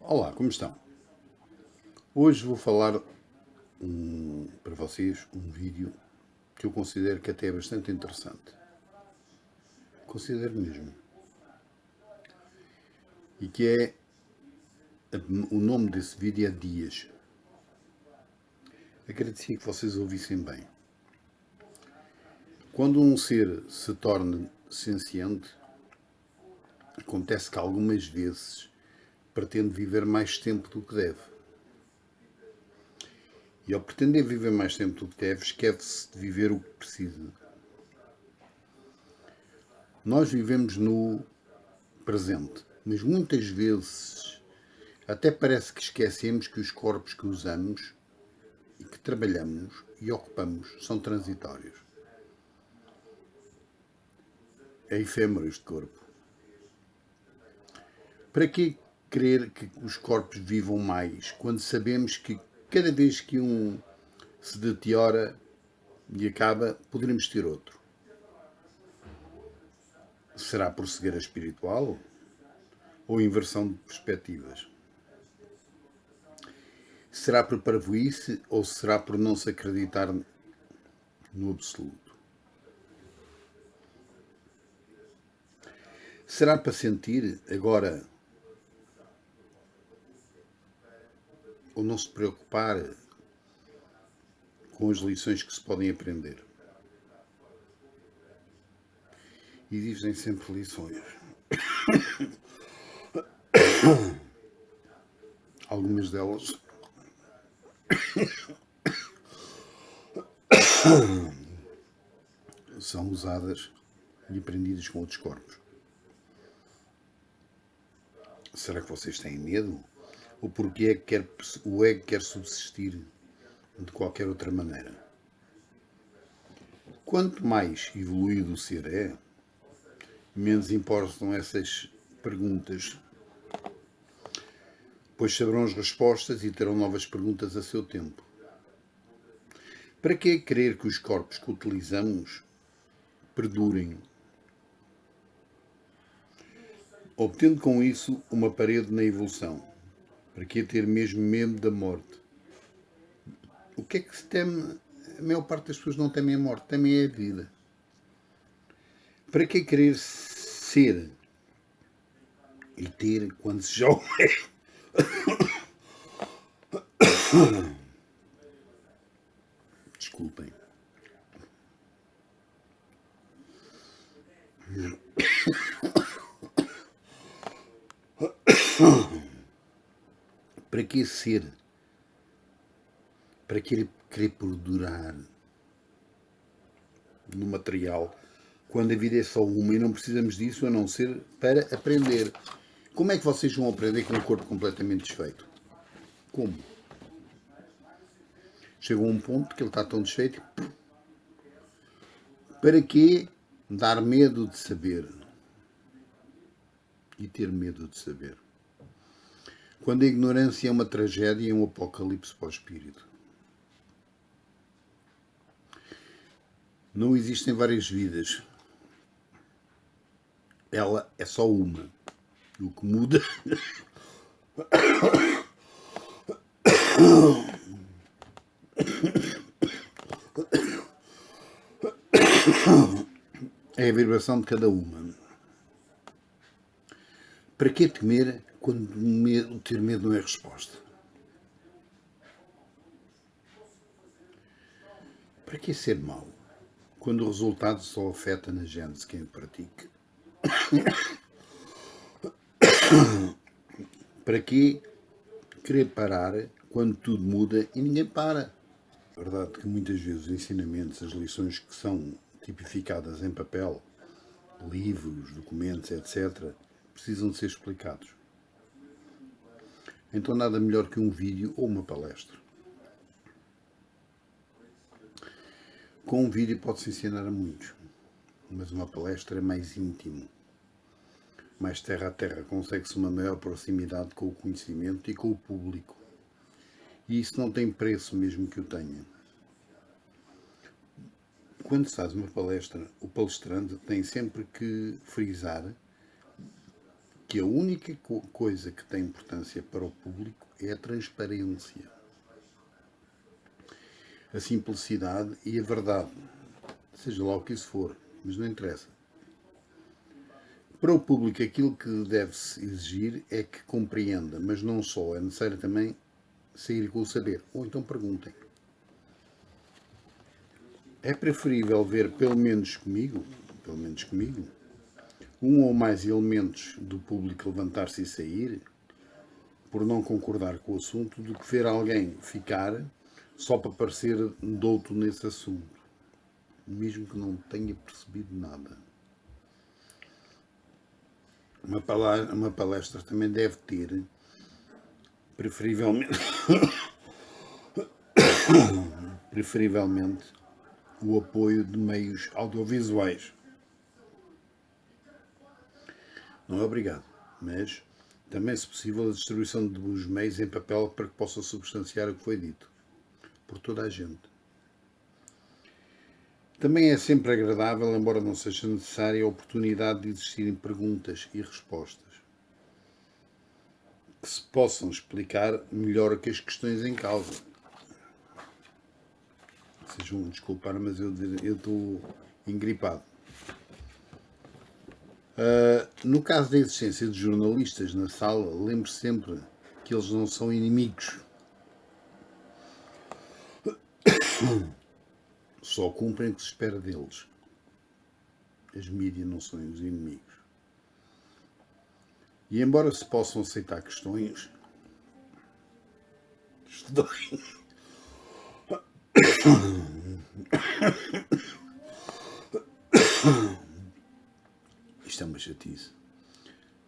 Olá, como estão? Hoje vou falar para vocês um vídeo que eu considero que até é bastante interessante. Considero mesmo. E que é. O nome desse vídeo é Dias. Agradecia que vocês ouvissem bem. Quando um ser se torna senciente, acontece que algumas vezes pretende viver mais tempo do que deve. E ao pretender viver mais tempo do que deve, esquece de viver o que precisa. Nós vivemos no presente, mas muitas vezes até parece que esquecemos que os corpos que usamos e que trabalhamos e ocupamos são transitórios. É efêmero este corpo. Para que querer que os corpos vivam mais quando sabemos que cada vez que um se deteriora e acaba, poderemos ter outro? Será por cegueira espiritual ou inversão de perspectivas? Será por parvoíce ou será por não se acreditar no absoluto? Será para sentir agora ou não se preocupar com as lições que se podem aprender? Existem sempre lições. Algumas delas são usadas e aprendidas com outros corpos. Será que vocês têm medo? Ou porque é que o ego quer subsistir de qualquer outra maneira? Quanto mais evoluído o ser é, menos importam essas perguntas, pois saberão as respostas e terão novas perguntas a seu tempo. Para que querer que os corpos que utilizamos perdurem, obtendo com isso uma parede na evolução? Para que ter mesmo medo da morte? O que é que se teme? A maior parte das pessoas não temem a morte, temem a vida. Para que querer ser e ter quando se já o é? Desculpem. Para que ser? Para que querer perdurar no material quando a vida é só uma e não precisamos disso a não ser para aprender? Como é que vocês vão aprender com um corpo completamente desfeito? Como? Chegou a um ponto que ele está tão desfeito. Para que dar medo de saber? E ter medo de saber? Quando a ignorância é uma tragédia e um apocalipse para o espírito. Não existem várias vidas. Ela é só uma. O que muda é a vibração de cada uma. Para que temer quando ter medo não é resposta? Para que ser mau quando o resultado só afeta na gênese quem o pratica? Para que querer parar quando tudo muda e ninguém para? É verdade que muitas vezes os ensinamentos, as lições que são tipificadas em papel, livros, documentos, etc., precisam de ser explicados. Então nada melhor que um vídeo ou uma palestra. Com um vídeo pode-se ensinar a muitos, mas uma palestra é mais íntimo. Mais terra a terra, consegue-se uma maior proximidade com o conhecimento e com o público. E isso não tem preço mesmo que o tenha. Quando se faz uma palestra, o palestrante tem sempre que frisar que a única coisa que tem importância para o público é a transparência, a simplicidade e a verdade, seja lá o que isso for, mas não interessa. Para o público, aquilo que deve-se exigir é que compreenda, mas não só, é necessário também sair com o saber, ou então perguntem. É preferível ver, pelo menos comigo, um ou mais elementos do público levantar-se e sair por não concordar com o assunto do que ver alguém ficar só para parecer douto nesse assunto, mesmo que não tenha percebido nada. Uma palestra também deve ter, preferivelmente, o apoio de meios audiovisuais. Não é obrigado, mas também, se possível, a distribuição dos meios em papel para que possa substanciar o que foi dito por toda a gente. Também é sempre agradável, embora não seja necessária, a oportunidade de existirem perguntas e respostas que se possam explicar melhor que as questões em causa. Vocês vão desculpar, mas eu estou engripado. No caso da existência de jornalistas na sala, lembre sempre que eles não são inimigos. Só cumprem o que se espera deles. As mídias não são os inimigos. E embora se possam aceitar questões, isto é uma chatice.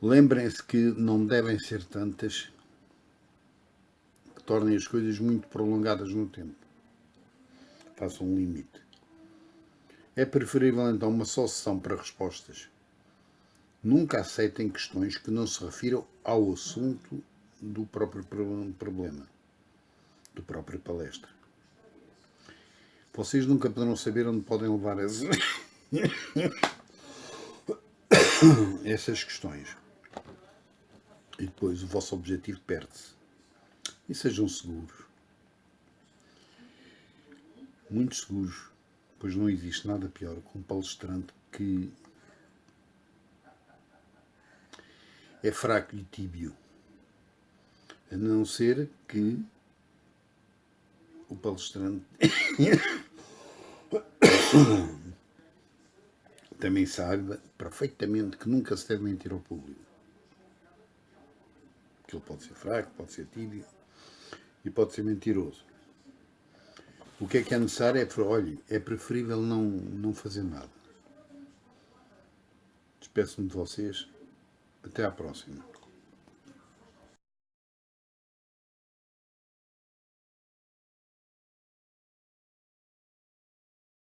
Lembrem-se que não devem ser tantas que tornem as coisas muito prolongadas no tempo. Façam um limite. É preferível então uma só sessão para respostas. Nunca aceitem questões que não se refiram ao assunto do próprio problema, do próprio palestra. Vocês nunca poderão saber onde podem levar essas questões. E depois o vosso objetivo perde-se. E sejam seguros. Muito seguros. Pois não existe nada pior que um palestrante que é fraco e tíbio. A não ser que o palestrante também saiba perfeitamente que nunca se deve mentir ao público. Que ele pode ser fraco, pode ser tíbio e pode ser mentiroso. O que é necessário é preferível não fazer nada. Despeço-me de vocês. Até à próxima.